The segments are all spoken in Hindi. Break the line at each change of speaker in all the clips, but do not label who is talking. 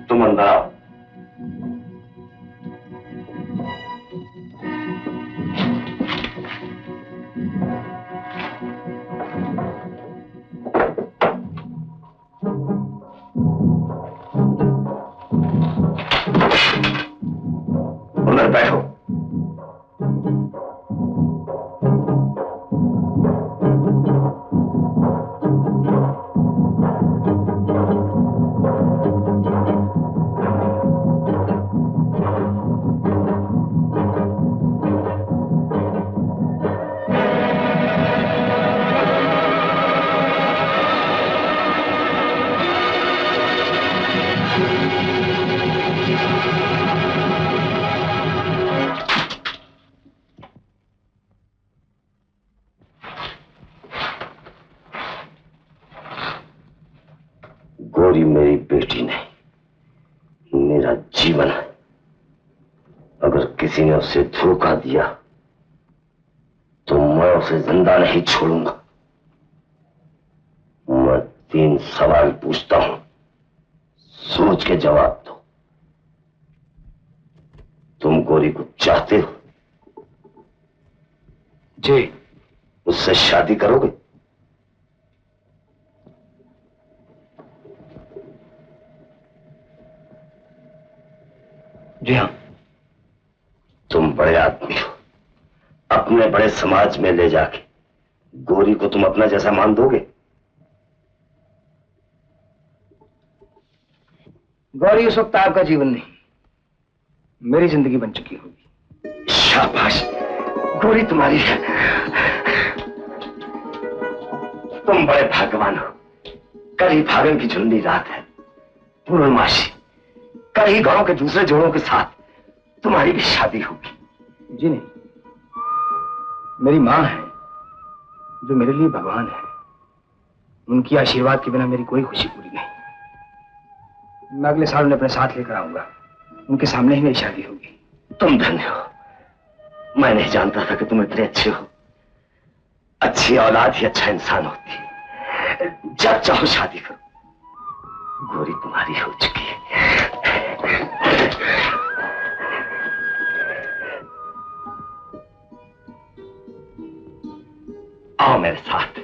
तुम अंदर आओ। उधर बैठो। गौरी मेरी बेटी नहीं, मेरा जीवन है। अगर किसी ने उसे धोखा दिया तो मैं उसे जिंदा नहीं छोड़ूंगा। मैं 3 सवाल पूछता हूं, सोच के जवाब दो। तुम गौरी को चाहते हो? जी। उससे शादी करोगे? जी हाँ। तुम बड़े आदमी हो, अपने बड़े समाज में ले जाके गौरी को तुम अपना जैसा मान दोगे?
गौरी उस वक्त आपका जीवन नहीं, मेरी जिंदगी बन चुकी होगी।
शाबाश, गौरी तुम्हारी है। तुम बड़े भाग्यवान हो। कल ही फागुन की झुंडी रात है, पूर्णमासी। कल ही गांव के दूसरे जोड़ों के साथ तुम्हारी भी शादी होगी।
जी नहीं, मेरी मां है जो मेरे लिए भगवान है। उनकी आशीर्वाद के बिना मेरी कोई खुशी पूरी नहीं। मैं अगले साल उन्हें अपने साथ लेकर आऊंगा, उनके सामने ही मेरी शादी होगी।
तुम धन्य हो। मैं नहीं जानता था कि तुम इतने अच्छे हो। अच्छी औलाद ही अच्छा इंसान होती है। जब चाहो शादी करो, गौरी तुम्हारी हो चुकी है। आओ मेरे साथ।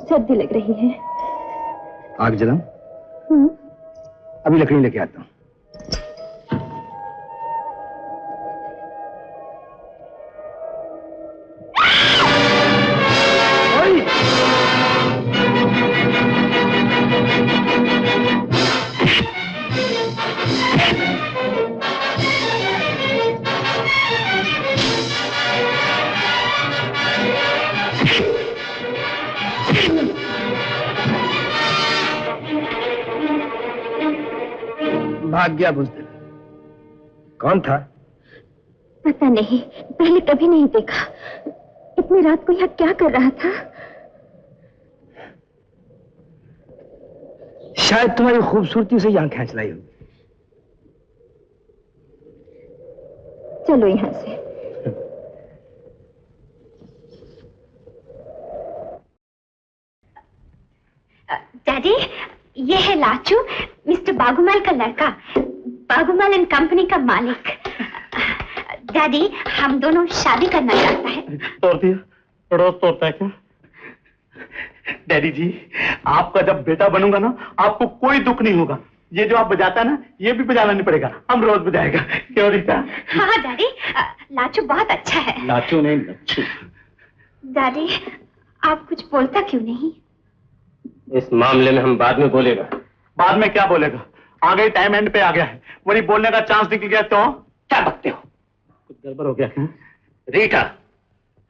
सर्दी लग रही है।
आग जलाऊं? अभी लकड़ी लेके आता हूं। भाग गया बुज़दिल। कौन था?
पता नहीं, पहले कभी नहीं देखा। इतनी रात को यहाँ क्या कर रहा था?
शायद तुम्हारी खूबसूरती से यहाँ खींच लाई होगी।
चलो यहाँ से। डैडी, ये है लाचू, मिस्टर बागुमाल का लड़का, बागुमाल एंड कंपनी का मालिक। डैडी, हम दोनों शादी करना चाहता है।
तोड़ दिया? पड़ोस तोड़ता है क्या? डैडी जी, आपका जब बेटा बनूंगा ना, आपको कोई दुख नहीं होगा। ये जो आप बजाता है ना, ये भी बजाना नहीं पड़ेगा, हम रोज बजाएगा। क्यों रीता?
हाँ डैडी, लाचू बहुत अच्छा है।
लाचू नहीं, लच्छू।
डैडी, आप कुछ बोलता क्यों नहीं?
इस मामले में हम बाद में बोलेगा। बाद में क्या बोलेगा? आगे टाइम एंड पे आ गया है, वही बोलने का चांस निकल गया तो क्या बकते हो? कुछ गड़बड़ हो गया क्या?
रीटा,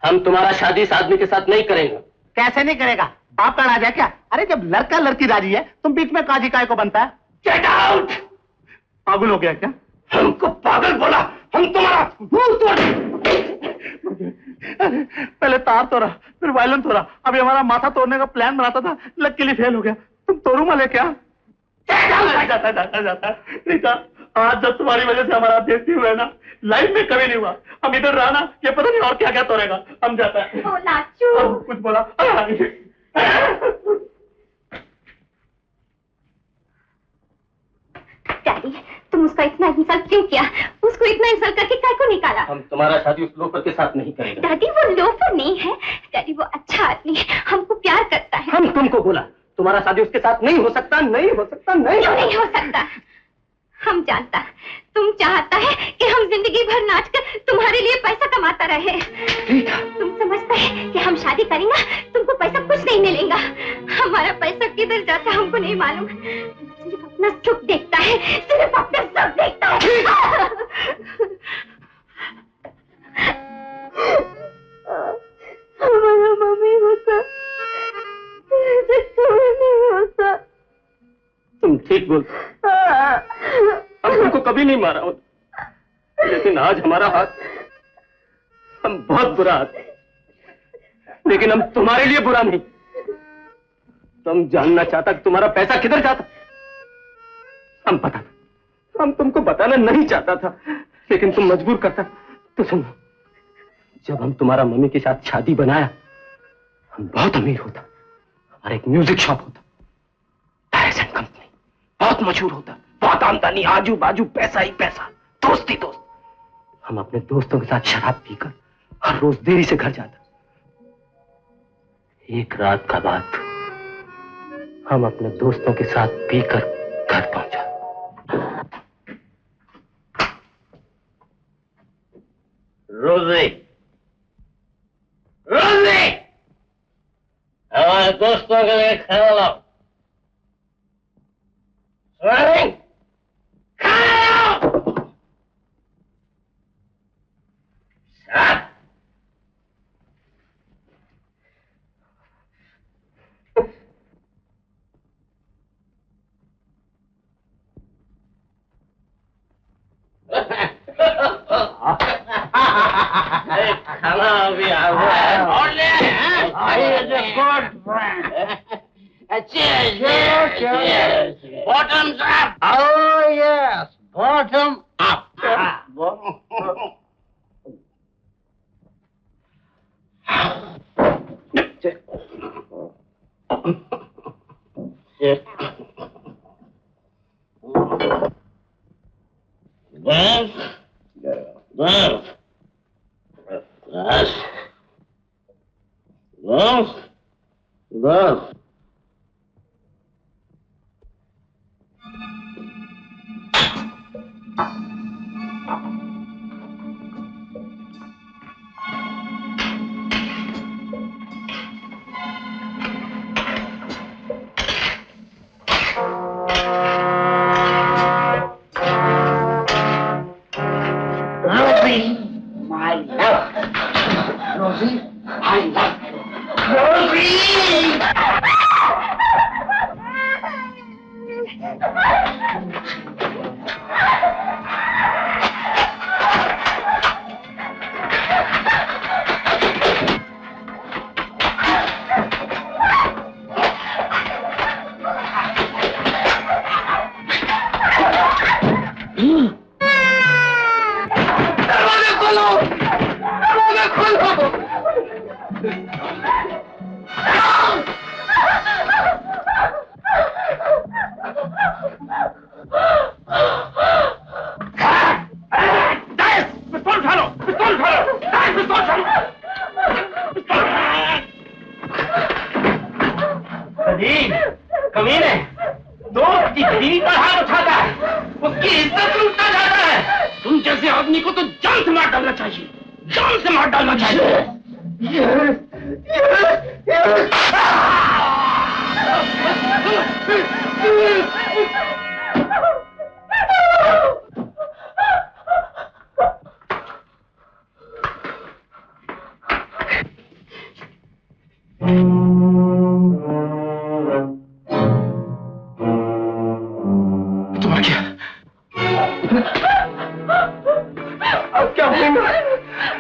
हम तुम्हारा शादी इस आदमी के साथ नहीं करेंगे।
कैसे नहीं करेगा? बाप का राज है क्या? अरे जब लड़का लड़की राजी है, तुम बीच में काजी काय को बनता है?
Get out!
पागल हो गया क्या?
हमको पागल बोला? हम तुम्हारा मुंह तोड़।
पहले तार तोड़ा, फिर वायलिन तोड़ा, अभी हमारा माथा तोड़ने का प्लान बनाता था, लकीली फेल हो गया। तुम तोड़ू वाले क्या? जाता रीटा, आज जब तुम्हारी वजह से हमारा देश हुआ है ना, लाइफ में कभी नहीं हुआ। हम इधर रहा ना, ये पता नहीं और क्या क्या तोड़ेगा। हम जाता है।
ओ लाचू,
कुछ बोला?
डैडी, तुम उसका इतना इंसल्ट क्यों किया? उसको इतना इंसल्ट करके काय को निकाला?
हम तुम्हारा शादी उस लोफर के साथ नहीं करेंगे।
डैडी वो लोफर नहीं है, डैडी वो अच्छा आदमी है, हमको प्यार करता है।
हम तुमको बोला तुम्हारा शादी उसके साथ नहीं हो सकता, नहीं हो सकता, नहीं
क्यों नहीं हो सकता? हम जानता, तुम चाहता है कि हम जिंदगी भर नाच कर तुम्हारे लिए पैसा कमाता रहे। तुम समझता है कि हम शादी करेंगे, तुमको पैसा कुछ नहीं मिलेगा। हमारा पैसा किधर जाता है हमको नहीं मालूम। सिर्फ अपना सुख देखता है, सिर्फ अपना सुख देखता है। हमारा मम्मी होता, नहीं होता।
तुम ठीक बोल, हम तुमको कभी नहीं मारा होता, लेकिन आज हमारा हाथ, हम बहुत बुरा आदमी, लेकिन हम तुम्हारे लिए बुरा नहीं। तुम जानना चाहता कि तुम्हारा पैसा किधर जाता, हम पता था, हम तुमको बताना नहीं चाहता था, लेकिन तुम मजबूर करता। तो सुनो, जब हम तुम्हारा मम्मी के साथ शादी बनाया, हम बहुत अमीर होता, हमारा एक म्यूजिक शॉप होता, टायर्स एंड कंपनी, बहुत मशहूर होता, बहुत आमदनी, आजू बाजू पैसा ही पैसा, दोस्त ही दोस्त। हम अपने दोस्तों के साथ शराब पीकर हर रोज देरी से घर जाता। एक रात का बाद हम अपने दोस्तों के साथ पीकर घर पहुंचा।
रोजी, रोजी, हमारे दोस्तों के लिए खाना लाओ। खाना अभी आ गया और ले good friend. Cheers. Bottoms up. Oh yes, bottom up.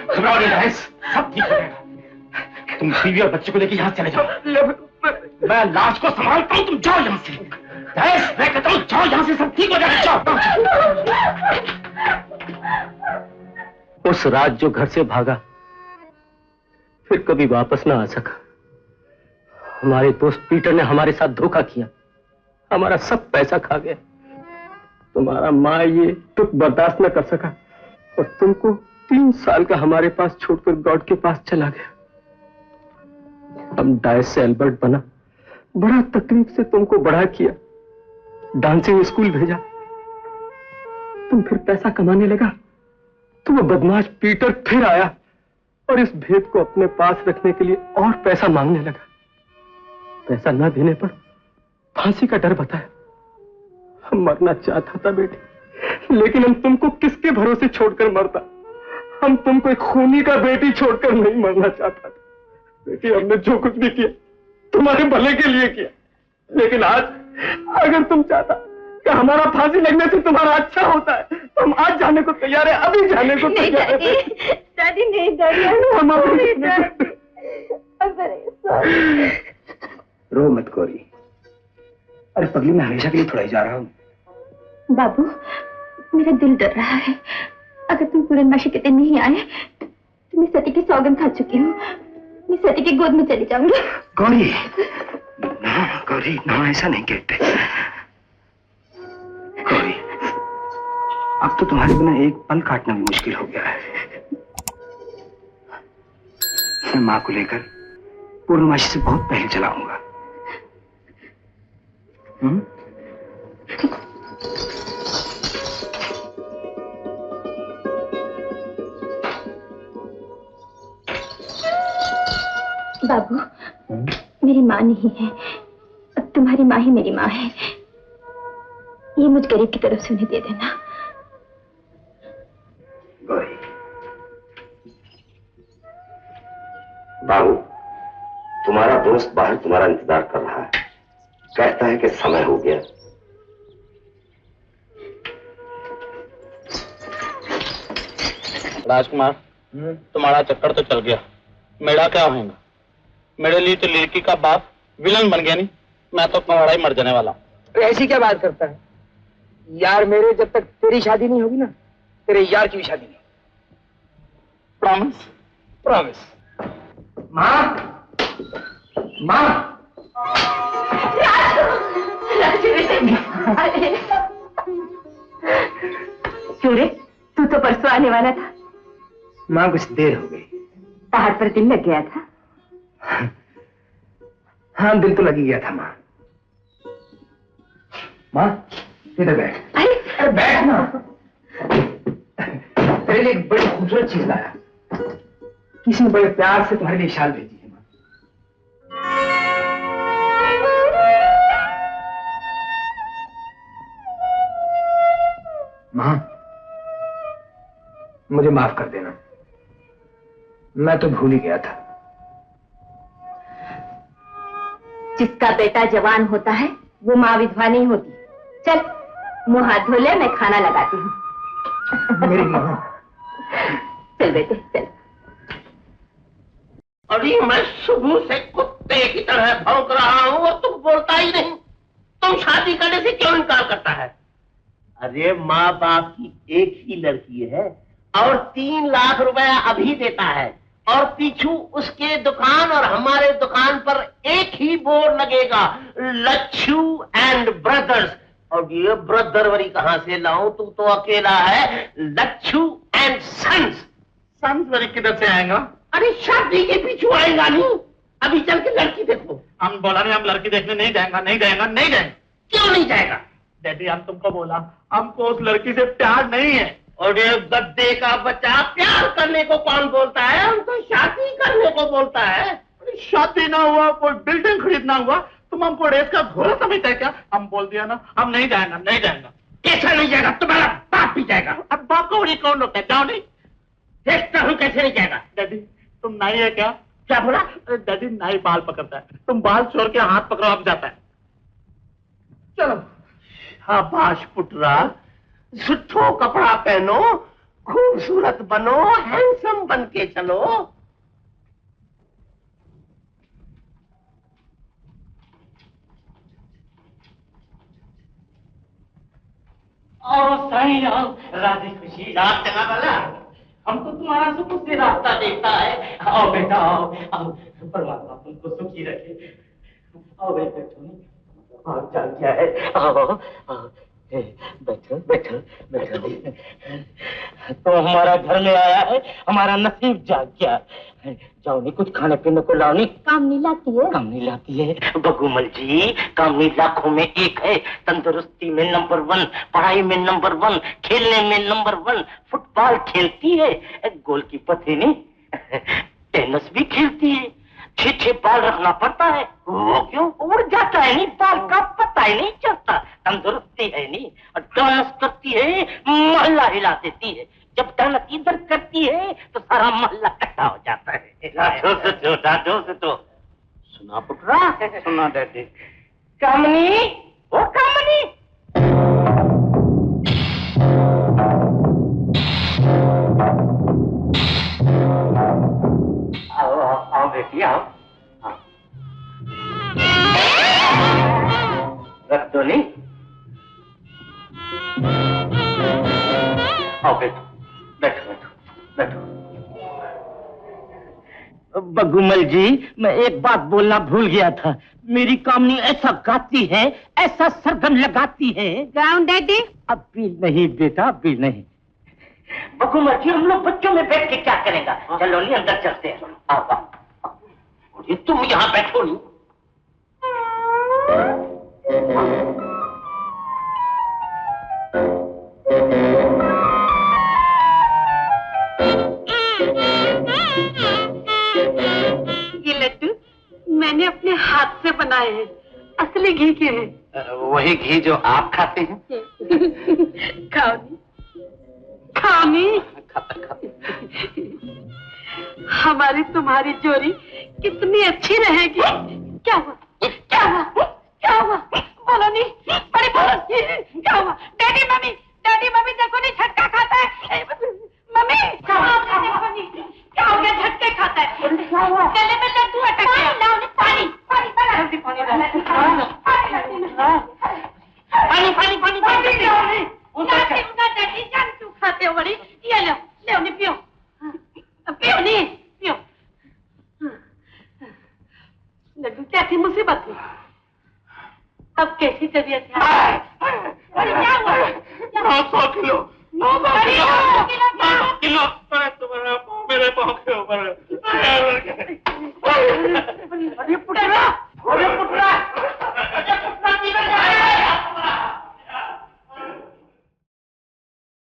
घबराओ नहीं डायस, सब ठीक हो जाएगा। तुम बीवी और बच्चे को लेकर यहाँ चले जाओ। मैं लाश को संभालता हूँ, तुम जाओ यहाँ से। डायस, मैं कहता हूँ जाओ यहाँ से, सब ठीक हो जाएगा। जाओ।
उस रात जो घर से भागा फिर कभी वापस ना आ सका। हमारे दोस्त पीटर ने हमारे साथ धोखा किया, हमारा सब पैसा खा गया। तुम्हारा माँ ये दुख बर्दाश्त न कर सका और तुमको 3 साल का हमारे पास छोड़कर गॉड के पास चला गया। हम डायस से एल्बर्ट बना, बड़ा तकलीफ से तुमको बड़ा किया, डांसिंग स्कूल भेजा। तुम फिर पैसा कमाने लगा तो वो बदमाश पीटर फिर आया और इस भेद को अपने पास रखने के लिए और पैसा मांगने लगा। पैसा न देने पर फांसी का डर बताया। हम मरना चाहता था बेटी, लेकिन हम तुमको किसके भरोसे छोड़कर मरता। हम तुमको एक खूनी का बेटी छोड़कर नहीं मरना चाहता था। बेटी, हमने जो कुछ भी किया तुम्हारे भले के लिए किया, लेकिन आज अगर तुम चाहता कि हमारा फांसी लगने से तुम्हारा अच्छा होता है तो हम आज जाने को तैयार है, अभी जाने को तैयार है।
दादी नहीं, दादी
रो मत गौरी। अरे पगली, मैं हमेशा के लिए थोड़ा ही जा रहा हूँ।
बाबू, मेरा दिल डर रहा है। अगर तुम पूर्णमासी के दिन नहीं आए तो मैं सती की सौगंध खा चुकी हूँ। मैं सती की गोद में चली जाऊंगी।
गौरी ना, गौरी ना, ऐसा नहीं कहते। गौरी, अब तो तुम्हारे बिना एक पल काटना भी मुश्किल हो गया है। मैं माँ को लेकर पूर्णमासी से बहुत पहले चला आऊंगा।
बाबू, मेरी माँ नहीं है, अब तुम्हारी माँ ही मेरी माँ है। ये मुझ गरीब की तरफ से उन्हें दे देना।
गौरी, बाबू, तुम्हारा दोस्त बाहर तुम्हारा इंतजार कर रहा है। कहता है कि समय हो गया।
राजकुमार, तुम्हारा चक्कर तो चल गया। मेरा क्या होगा? मेरे लिए तो लड़की का बाप विलन बन गया। नहीं, मैं तो कंवारा ही मर जाने वाला हूँ।
ऐसी क्या बात करता है यार? मेरे जब तक तेरी शादी नहीं होगी ना, तेरे यार की भी शादी नहीं।
प्रॉमिस?
प्रॉमिस। माँ, माँ।
सूर्य, तू तो परसों आने वाला था।
माँ, कुछ देर हो गई।
पहाड़ पर दिल लग गया था।
हाँ, दिल तो लग ही गया था माँ। माँ, इधर बैठ। अरे बैठ ना। तेरे लिए एक बड़ी खूबसूरत चीज लाया। किसी ने बड़े प्यार से तुम्हारे लिए शाल भेजी है माँ। माँ, मुझे माफ कर देना, मैं तो भूल ही गया था।
जिसका बेटा जवान होता है वो माँ विधवा नहीं होती। चल, मुंह हाथ धो ले, मैं खाना लगाती हूँ।
मेरी माँ।
चल बेटे, चल।
अरे मैं सुबह से कुत्ते की तरह भौंक रहा हूँ और तुम बोलता ही नहीं। तुम शादी करने से क्यों इनकार करता है? अरे माँ बाप की एक ही लड़की है और 3 लाख रुपया अभी देता है और पीछू उसके दुकान और हमारे दुकान पर एक ही बोर्ड लगेगा, लच्छू एंड ब्रदर्स। और ये ब्रदरवरी कहां से लाऊं? तू तो अकेला है। Lachhu and sons.
सन्सवरी किधर से आएगा?
अरे शादी के पीछू आएगा नहीं। अभी चल के लड़की देखो।
हम बोला नहीं, हम लड़की देखने नहीं जाएगा, नहीं जाएगा, नहीं जाएगा।
क्यों नहीं जाएगा?
डैडी, हम तुमको बोला हमको उस लड़की से प्यार नहीं है।
और ये गद्दे का बच्चा प्यार करने को कौन बोलता है? हम तो शादी करने को बोलता है।
शादी ना हुआ, कोई बिल्डिंग खरीदना हुआ, तुम हमको रेत का घोड़ा समझता है क्या? हम बोल दिया ना, हम नहीं जाएगा, नहीं जाएगा।
कैसा नहीं जाएगा? तुम्हारा बाप भी जाएगा।
अब बाप को नहीं, कौन रोकता है? जाओ नहीं।
देखता हूँ कैसे नहीं जाएगा।
डैडी, तुम नाई है क्या?
क्या बोला?
डैडी, नाई बाल पकड़ता है, तुम बाल छोड़ के हाथ पकड़ो, अब जाता है।
चलो। शाबाश पुटरा, सुठो कपड़ा पहनो,
खूबसूरत बनो, हैंडसम बन के चलो।
आओ साईं आओ, राधे खुशी रात चला वाला, हमको तुम्हारा सुख से रास्ता देता है। आओ बेटा आओ आओ, परमात्मा तुमको सुखी रखे। आओ बेटा, आओ चल क्या है, आओ आओ बैठो बैठो बैठो। तो हमारा घर में आया है, हमारा नसीब जाग गया। जाओ नहीं, कुछ खाने पीने को लाओ नहीं।
कामनी लाती है।
कामनी लाती है बगुमल जी, कामनी लाखों में एक है। तंदुरुस्ती में नंबर 1, पढ़ाई में नंबर 1, खेलने में नंबर 1। फुटबॉल खेलती है, गोलकीपर थी नहीं, टेनिस भी खेलती है। 6 बाल रखना पड़ता है, वो क्यों उड़ जाता है नहीं, बाल का पता ही नहीं चलता। तंदुरुस्ती है नहीं, और डांस करती है, मोहल्ला हिला देती है। जब डांस इधर करती है तो सारा मोहल्ला इकट्ठा हो जाता है। दादो से तो सुना पुटरा,
सुना डैडी।
कामनी, ओ कामनी, आओ आओ आओ बेटी आओ, रख दो नहीं। आओ बेटो, बैठो बैठो बैठो। बगुमल जी, मैं एक बात बोलना भूल गया था। मेरी कामनी ऐसा गाती है, ऐसा सरगम लगाती है।
Gown daddy?
अब भी नहीं बेटा, अब भी नहीं। बगुमल जी, हम लोग बच्चों में बैठ के क्या करेंगे? चलो नहीं, अंदर चलते हैं। आओ आओ, ये तुम यहाँ बैठो नहीं।
ये लड्डू मैंने अपने हाथ से बनाए हैं, असली घी के हैं।
वही घी जो आप खाते हैं?
खाओ खाओ। हमारी तुम्हारी जोड़ी कितनी अच्छी रहेगी। क्या हुआ? क्या हुआ? क्या हुआ? बोलो नहीं, बड़ी बोलो। क्या हुआ? डैडी मम्मी देखो नहीं, झटका खाता है। मम्मी क्या हो गया? झटके खाता है। गले में लड्डू अटक गया। पानी पानी पानी पानी जान क्यों खाते हो बड़ी? ये लो ले नहीं, पियो पियो नहीं पियो। लड्डू क्या थी मुसीबत थी? अब कैसी तबीयत है? क्या हुआ?
900 किलो, 900 किलो, 900 किलो। तुम्हारा पाँव मेरे पाँव के ऊपर